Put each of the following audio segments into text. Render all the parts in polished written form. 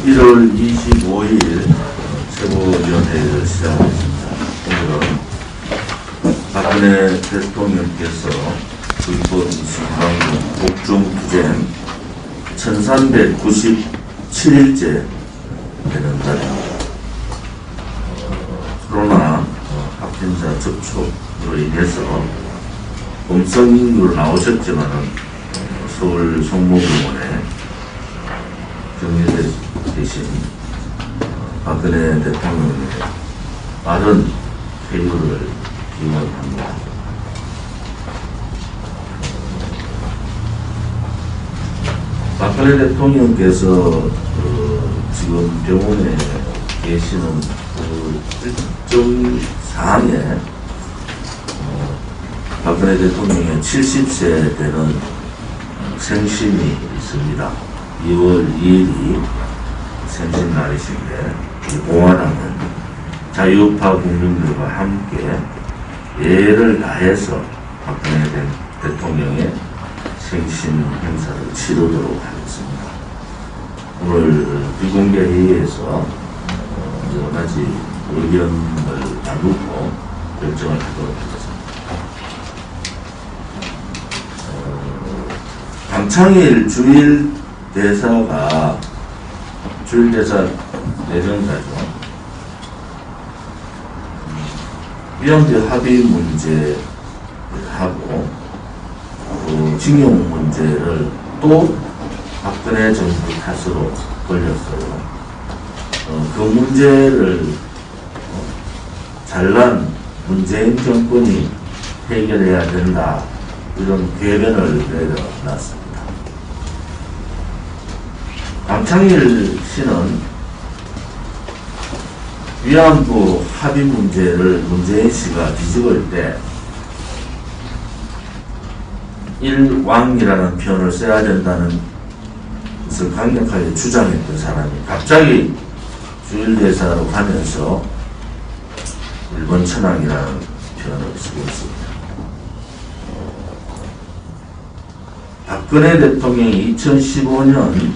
1월 25일 최고위원회를 시작하겠습니다. 오늘은 박근혜 대통령께서 불법 이슈방송 복종투쟁 1397일째 되는 날입니다. 코로나 확진자 접촉으로 인해서 음성인으로 나오셨지만은 서울 성모병원에 격리돼 계신 박근혜 대통령의 빠른 쾌유를 기원합니다. 박근혜 대통령께서 지금 병원에 계시는 일정 사항에 박근혜 대통령의 70세 되는 생신이 있습니다. 2월 2일이 생신날이신데 공안하는 자유파 국민들과 함께 예를 다해서 박근혜 대통령의 생신 행사를 치르도록 하겠습니다. 오늘 비공개 회의에서 여러 가지 의견을 나누고 결정을 하도록 하겠습니다. 강창일 주일대사가 주일대사 내정자죠. 위안부 합의 문제하고 징용 문제를 또 박근혜 정부 탓으로 걸렸어요. 그 문제를 잘난 문재인 정권이 해결해야 된다, 이런 궤변을 내려놨습니다. 강창일 씨는 위안부 합의 문제를 문재인 씨가 뒤집을 때 일왕이라는 표현을 써야 된다는 것을 강력하게 주장했던 사람이 갑자기 주일대사로 가면서 일본 천황이라는 표현을 쓰고 있습니다. 박근혜 대통령이 2015년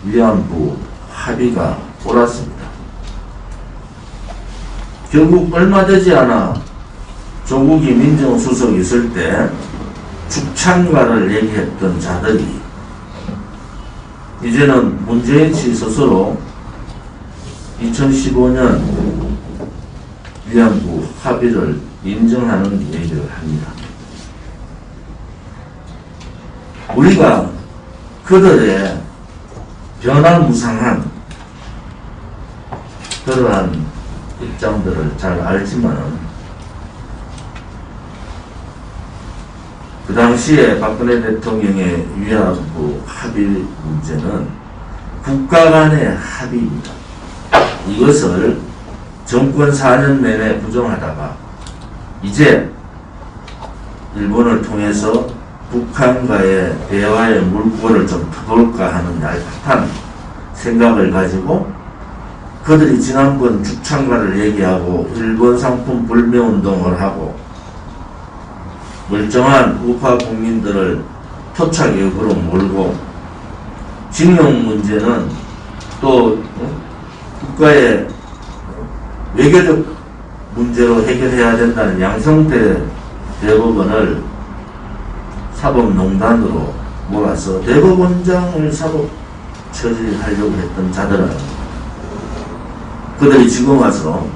위안부 합의가 옳았습니다. 결국 얼마 되지 않아 조국이 민정수석이 있을 때 죽창가를 얘기했던 자들이 이제는 문재인 씨 스스로 2015년 위안부 합의를 인정하는 얘기를 합니다. 우리가 그들의 변화무쌍한 그러한 입장들을 잘 알지만 그 당시에 박근혜 대통령의 위안부 합의 문제는 국가 간의 합의입니다. 이것을 정권 4년 내내 부정하다가 이제 일본을 통해서 북한과의 대화의 물꼬를 좀 터볼까 하는 얄팍한 생각을 가지고 그들이 지난번 죽창가를 얘기하고 일본 상품 불매운동을 하고 멀쩡한 우파 국민들을 토착역으로 몰고 징용 문제는 또 국가의 외교적 문제로 해결해야 된다는 양성태 대법원을 사법농단으로 몰아서 대법원장을 사법 처리하려고 했던 자들은 그들이 지금 와서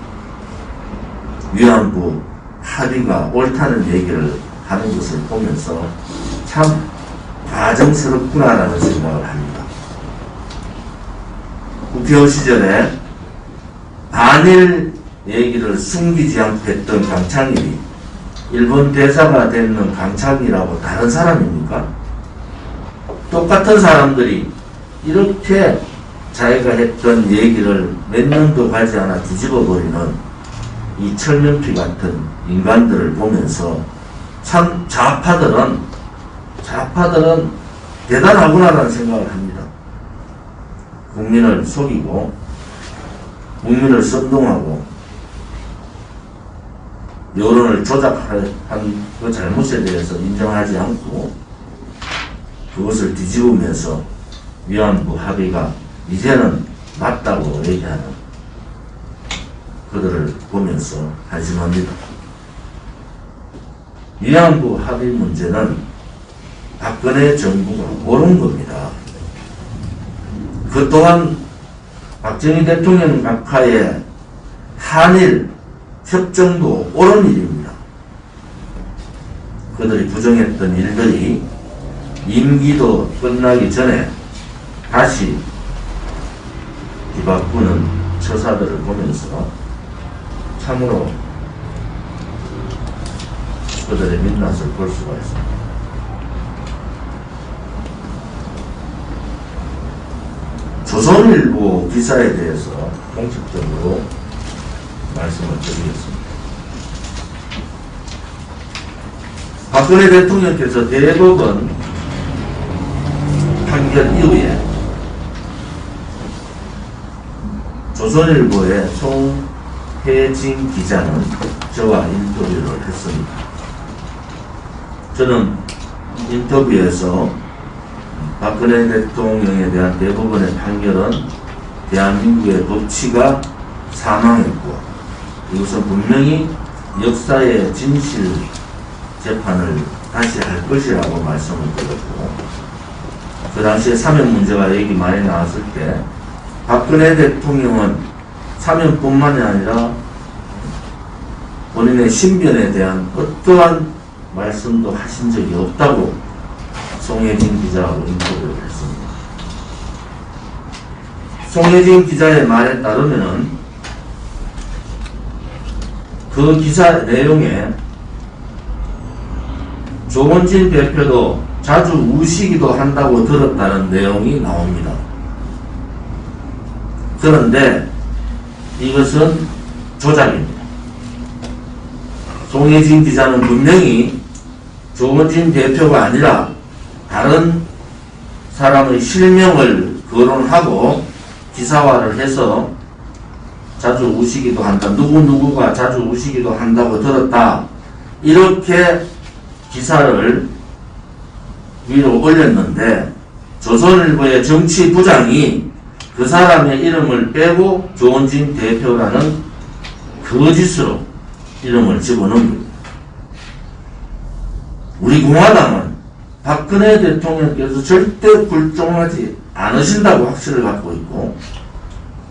위안부 합의가 옳다는 얘기를 하는 것을 보면서 참 가정스럽구나라는 생각을 합니다. 국회의원 시절에 반일 얘기를 숨기지 않고 했던 강창일이 일본 대사가 되는 강창일하고 다른 사람입니까? 똑같은 사람들이 이렇게 자기가 했던 얘기를 몇 년도 가지 않아 뒤집어버리는 이 철면피 같은 인간들을 보면서 참 좌파들은 대단하구나라는 생각을 합니다. 국민을 속이고 국민을 선동하고 여론을 조작한 그 잘못에 대해서 인정하지 않고 그것을 뒤집으면서 위안부 합의가 이제는 맞다고 얘기하는 그들을 보면서 한심합니다. 위안부 합의 문제는 박근혜 정부가 옳은 겁니다. 그 또한 박정희 대통령 각하의 한일 협정도 옳은 일입니다. 그들이 부정했던 일들이 임기도 끝나기 전에 다시 뒤바꾸는 처사들을 보면서 참으로 그들의 민낯을 볼 수가 있습니다. 조선일보 기사에 대해서 공식적으로 말씀을 드리겠습니다. 박근혜 대통령께서 대법원 판결 이후에 조선일보의 송혜진 기자는 저와 인터뷰를 했습니다. 저는 인터뷰에서 박근혜 대통령에 대한 대법원의 판결은 대한민국의 법치가 사망했고 이것은 분명히 역사의 진실 재판을 다시 할 것이라고 말씀을 드렸고, 그 당시에 사면 문제가 얘기 많이 나왔을 때 박근혜 대통령은 사면뿐만이 아니라 본인의 신변에 대한 어떠한 말씀도 하신 적이 없다고 송혜진 기자하고 인터뷰를 했습니다. 송혜진 기자의 말에 따르면은 그 기사 내용에 조원진 대표도 자주 우시기도 한다고 들었다는 내용이 나옵니다. 그런데 이것은 조작입니다. 송혜진 기자는 분명히 조원진 대표가 아니라 다른 사람의 실명을 거론하고 기사화를 해서 자주 우시기도 한다, 누구누구가 자주 우시기도 한다고 들었다, 이렇게 기사를 위로 올렸는데 조선일보의 정치부장이 그 사람의 이름을 빼고 조원진 대표라는 거짓으로 이름을 집어넣습니다. 우리 공화당은 박근혜 대통령께서 절대 굴종하지 않으신다고 확신을 갖고 있고,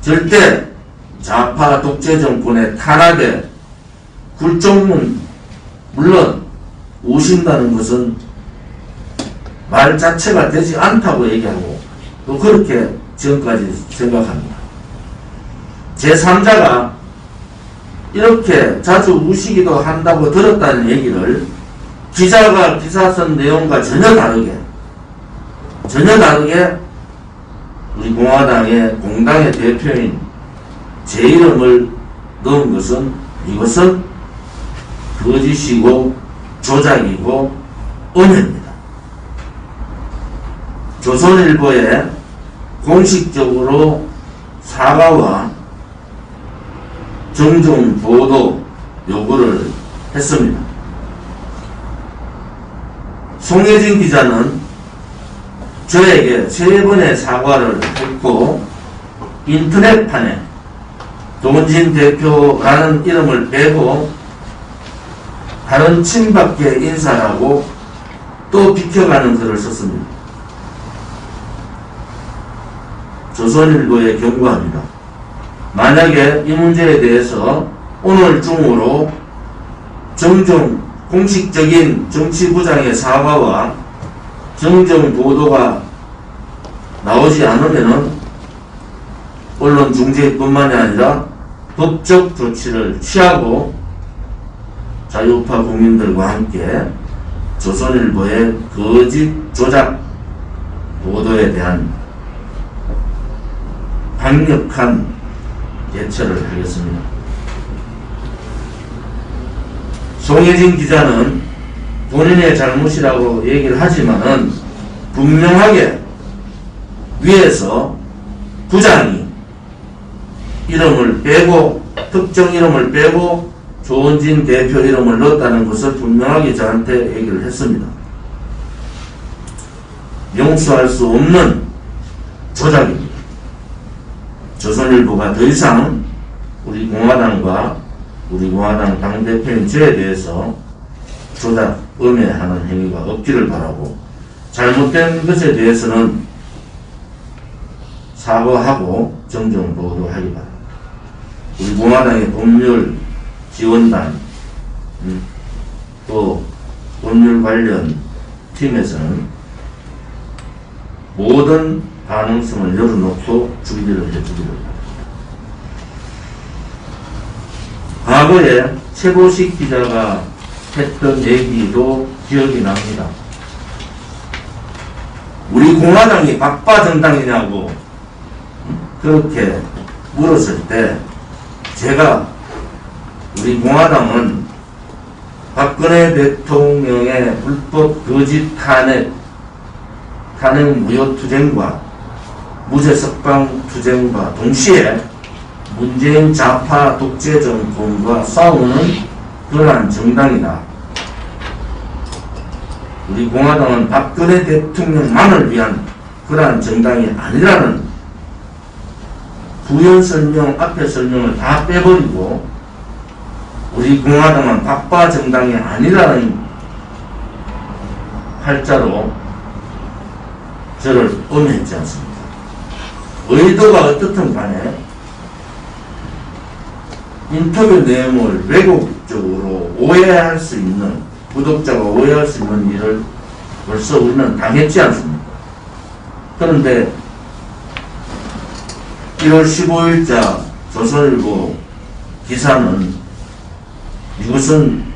절대 좌파 독재 정권의 탄압에 굴종은 물론 오신다는 것은 말 자체가 되지 않다고 얘기하고, 또 그렇게 지금까지 생각합니다. 제3자가 이렇게 자주 우시기도 한다고 들었다는 얘기를 기자가 기사 쓴 내용과 전혀 다르게 우리 공화당의 공당의 대표인 제 이름을 넣은 것은, 이것은 거짓이고 조작이고 은혜입니다. 조선일보에 공식적으로 사과와 정정 보도 요구를 했습니다. 송혜진 기자는 저에게 3번의 사과를 했고, 인터넷판에 조원진 대표라는 이름을 빼고 다른 친박계 인사라고 또 비켜가는 글을 썼습니다. 조선일보에 경고합니다. 만약에 이 문제에 대해서 오늘 중으로 정정 공식적인 정치부장의 사과와 정정 보도가 나오지 않으면은 언론 중재뿐만이 아니라 법적 조치를 취하고 자유우파 국민들과 함께 조선일보의 거짓 조작 보도에 대한 강력한 대처를 하겠습니다. 송혜진 기자는 본인의 잘못이라고 얘기를 하지만은 분명하게 위에서 부장이 이름을 빼고, 특정 이름을 빼고 조원진 대표 이름을 넣었다는 것을 분명하게 저한테 얘기를 했습니다. 용서할 수 없는 조작입니다. 조선일보가 더 이상 우리 공화당과 우리 공화당 당대표인 저에 대해서 조작, 음해하는 행위가 없기를 바라고, 잘못된 것에 대해서는 사과하고 정정 보도하기 바랍니다. 우리 공화당의 법률 지원단, 또 법률 관련 팀에서는 모든 가능성을 열어놓고 준비를 해주기를 바랍니다. 과거에 최보식 기자가 했던 얘기도 기억이 납니다. 우리 공화당이 박바 정당이냐고 그렇게 물었을 때, 제가 우리 공화당은 박근혜 대통령의 불법 거짓 탄핵 무효 투쟁과 무죄 석방 투쟁과 동시에 문재인 좌파 독재 정권과 싸우는 그러한 정당이다. 우리 공화당은 박근혜 대통령만을 위한 그러한 정당이 아니라는 부연 설명, 앞에 설명을 다 빼버리고 우리 공화당은 박바 정당이 아니라는 팔자로 저를 음해했지 않습니까? 의도가 어떻든 간에 인터뷰 내용을 왜곡적으로 오해할 수 있는, 구독자가 오해할 수 있는 일을 벌써 우리는 당했지 않습니까? 그런데 1월 15일자 조선일보 기사는 이것은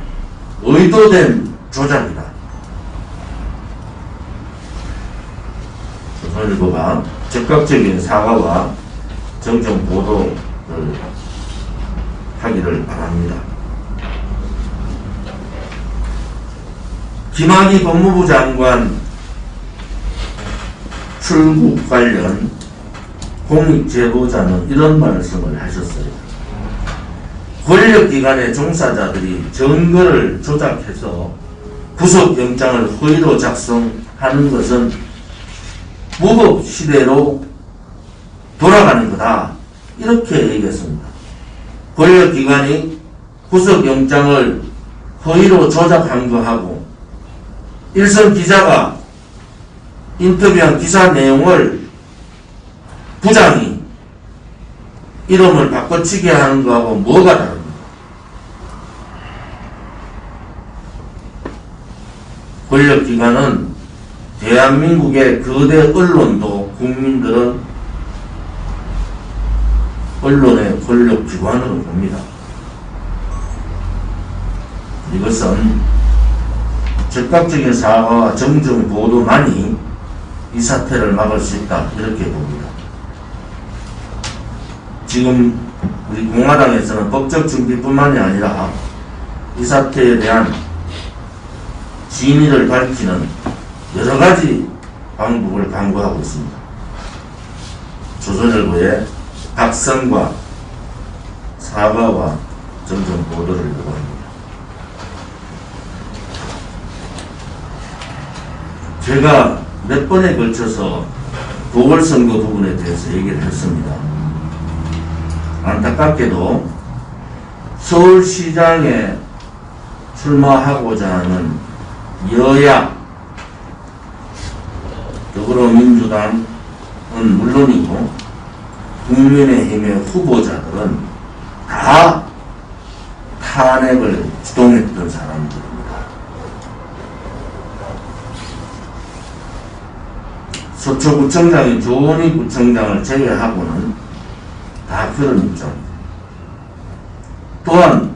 의도된 조작이다. 조선일보가 적극적인 사과와 정정 보도를 하기를 바랍니다. 김학의 법무부 장관 출국 관련 공익 제보자는 이런 말씀을 하셨어요. 권력기관의 종사자들이 증거를 조작해서 구속영장을 허위로 작성하는 것은 무법시대로 돌아가는 거다. 이렇게 얘기했습니다. 권력기관이 구속영장을 허위로 조작한 거하고 일선 기자가 인터뷰한 기사 내용을 부장이 이름을 바꿔치기 하는 거하고 뭐가 다릅니까? 권력기관은 대한민국의 거대 언론도 국민들은 언론의 권력기관으로 봅니다. 이것은 적극적인 사과와 정정 보도만이 이 사태를 막을 수 있다, 이렇게 봅니다. 지금 우리 공화당에서는 법적 준비뿐만이 아니라 이 사태에 대한 진위를 밝히는 여러 가지 방법을 강구하고 있습니다. 조선일보의 각성과 사과와 정정 보도를 요구합니다. 제가 몇 번에 걸쳐서 보궐선거 부분에 대해서 얘기를 했습니다. 안타깝게도 서울시장에 출마하고자 하는 여야 더불어민주당은 물론이고 국민의힘의 후보자들은 다 탄핵을 주동했던 사람들입니다. 서초구청장인 조원희 구청장을 제외하고는 다 그런 입장입니다. 또한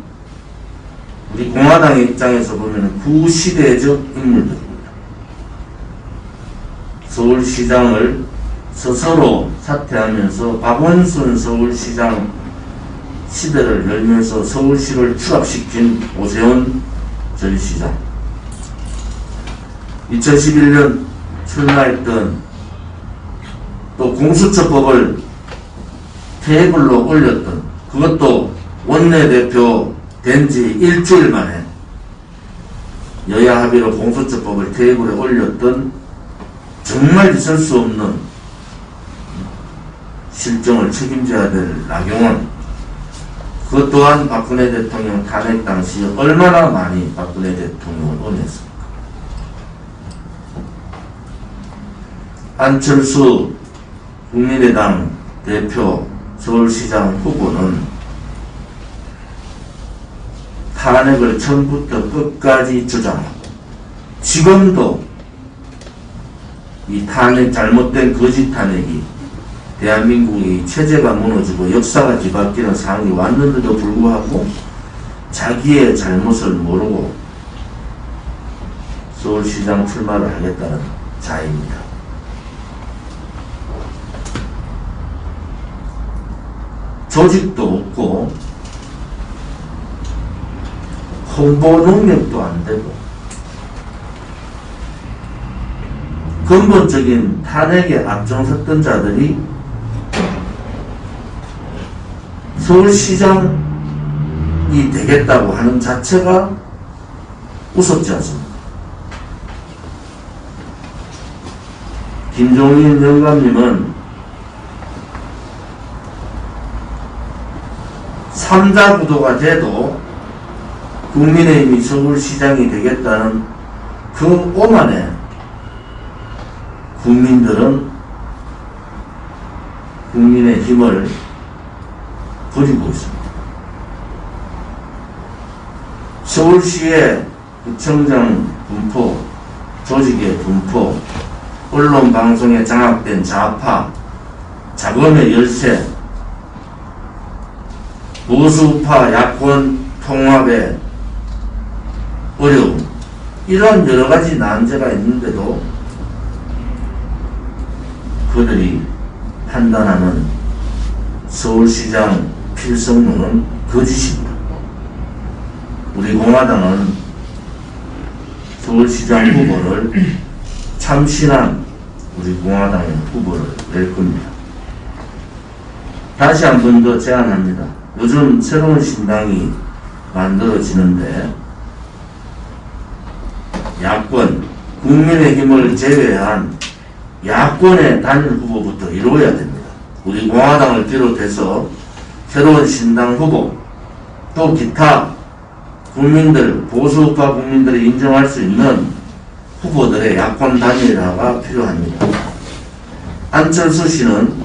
우리 공화당의 입장에서 보면 구시대적 인물들입니다. 서울시장을 스스로 사퇴하면서 박원순 서울시장 시대를 열면서 서울시를 추락시킨 오세훈 전 시장, 2011년 출마했던 또 공수처법을 테이블로 올렸던, 그것도 원내대표 된 지 일주일 만에 여야 합의로 공수처법을 테이블에 올렸던 정말 있을 수 없는 실정을 책임져야 될 나경원, 그것 또한 박근혜 대통령 탄핵 당시 얼마나 많이 박근혜 대통령을 원했습니까? 안철수 국민의당 대표 서울시장 후보는 탄핵을 처음부터 끝까지 주장하고 지금도 이 탄핵, 잘못된 거짓 탄핵이 대한민국이 체제가 무너지고 역사가 뒤바뀌는 상황이 왔는데도 불구하고 자기의 잘못을 모르고 서울시장 출마를 하겠다는 자입니다. 조직도 없고 홍보 능력도 안 되고 근본적인 탄핵에 앞장섰던 자들이 서울시장이 되겠다고 하는 자체가 우습지 않습니다. 김종인 영감님은 3자 구도가 돼도 국민의힘이 서울시장이 되겠다는 그 오만에 국민들은 국민의힘을 버리고 있습니다. 서울시의 구청장 분포, 조직의 분포, 언론 방송에 장악된 좌파, 자금의 열세, 보수파 야권 통합의 어려움, 이런 여러가지 난제가 있는데도 그들이 판단하는 서울시장 필성론은 거짓입니다. 우리 공화당은 서울시장 후보를 참신한 우리 공화당의 후보를 낼 겁니다. 다시 한 번 더 제안합니다. 요즘 새로운 신당이 만들어지는데 야권, 국민의힘을 제외한 야권의 단일 후보부터 이루어야 됩니다. 우리 공화당을 비롯해서 새로운 신당 후보, 또 기타 국민들, 보수우파 국민들이 인정할 수 있는 후보들의 야권 단일화가 필요합니다. 안철수 씨는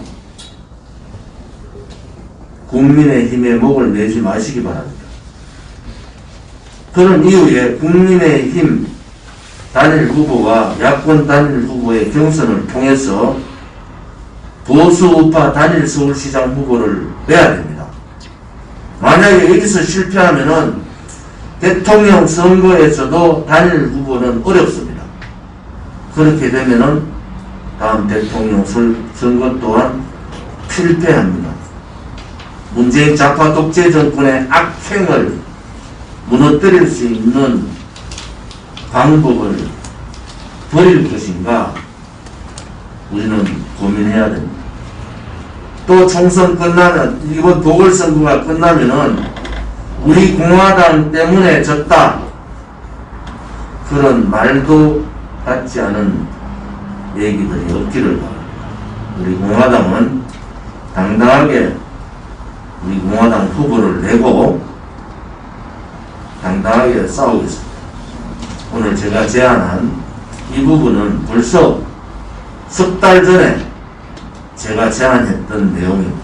국민의힘에 목을 내지 마시기 바랍니다. 그런 이후에 국민의힘 단일 후보와 야권 단일 후보의 경선을 통해서 보수우파 단일 서울시장 후보를 내야 됩니다. 만약에 여기서 실패하면은 대통령 선거에서도 단일 후보는 어렵습니다. 그렇게 되면은 다음 대통령 선거 또한 실패합니다. 문재인 좌파 독재 정권의 악행을 무너뜨릴 수 있는 방법을 버릴 것인가 우리는 고민해야 됩니다. 또 총선 끝나면, 이번 보궐선거가 끝나면은 우리 공화당 때문에 졌다, 그런 말도 같지 않은 얘기들이 없기를 바랍니다. 우리 공화당은 당당하게 우리 공화당 후보를 내고 당당하게 싸우겠습니다. 오늘 제가 제안한 이 부분은 벌써 석 달 전에 제가 제안했던 내용입니다.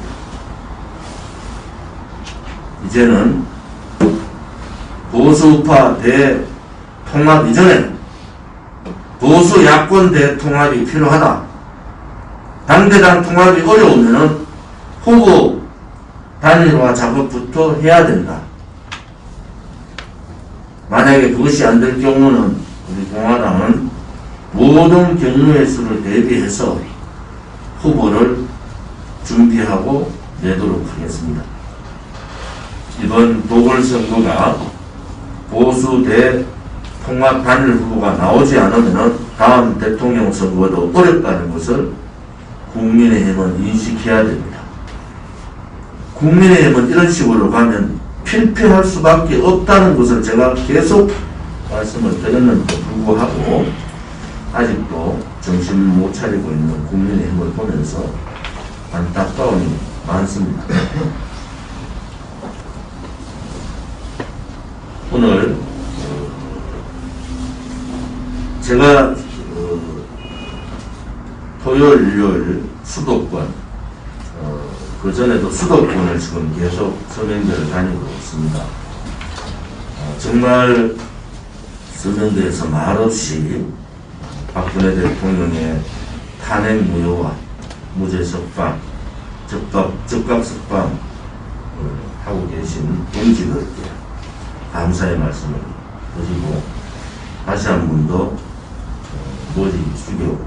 이제는 보수우파 대통합 이전에 보수 야권 대통합이 필요하다. 당대당 통합이 어려우면은 후보 단일화 작업부터 해야 된다. 만약에 그것이 안 될 경우는 우리 공화당은 모든 경우의 수를 대비해서 후보를 준비하고 내도록 하겠습니다. 이번 보궐선거가 보수 대통합 단일 후보가 나오지 않으면 다음 대통령 선거도 어렵다는 것을 국민의힘은 인식해야 됩니다. 국민의힘은 이런 식으로 가면 필패할 수밖에 없다는 것을 제가 계속 말씀을 드렸는데도 불구하고 아직도 정신 못 차리고 있는 국민의힘을 보면서 안타까움이 많습니다. 오늘 제가 토요일, 일요일 수도권, 그전에도 수도권을 지금 계속 서명대를 다니고 있습니다. 정말 서명대에서 말없이 박근혜 대통령의 탄핵 무효와 무죄 석방, 즉각 석방 하고 계신 동지들께 감사의 말씀을 드리고 다시 한 번 더 머리 숙여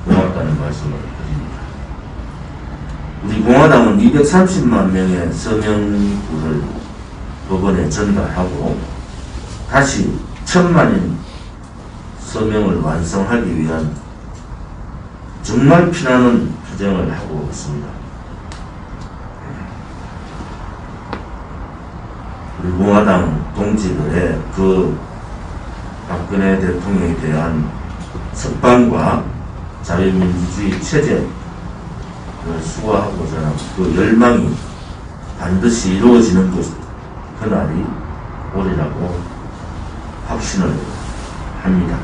고맙다는 말씀을 드립니다. 우리 공화당은 230만 명의 서명구를 법원에 전달하고 다시 1000만인 서명을 완성하기 위한 정말 피나는 투쟁을 하고 있습니다. 우리 공화당 동지들의 그 박근혜 대통령에 대한 석방과 자유민주주의 체제를 수호하고자 하는 그 열망이 반드시 이루어지는 그날이 오리라고 확신을 합니다.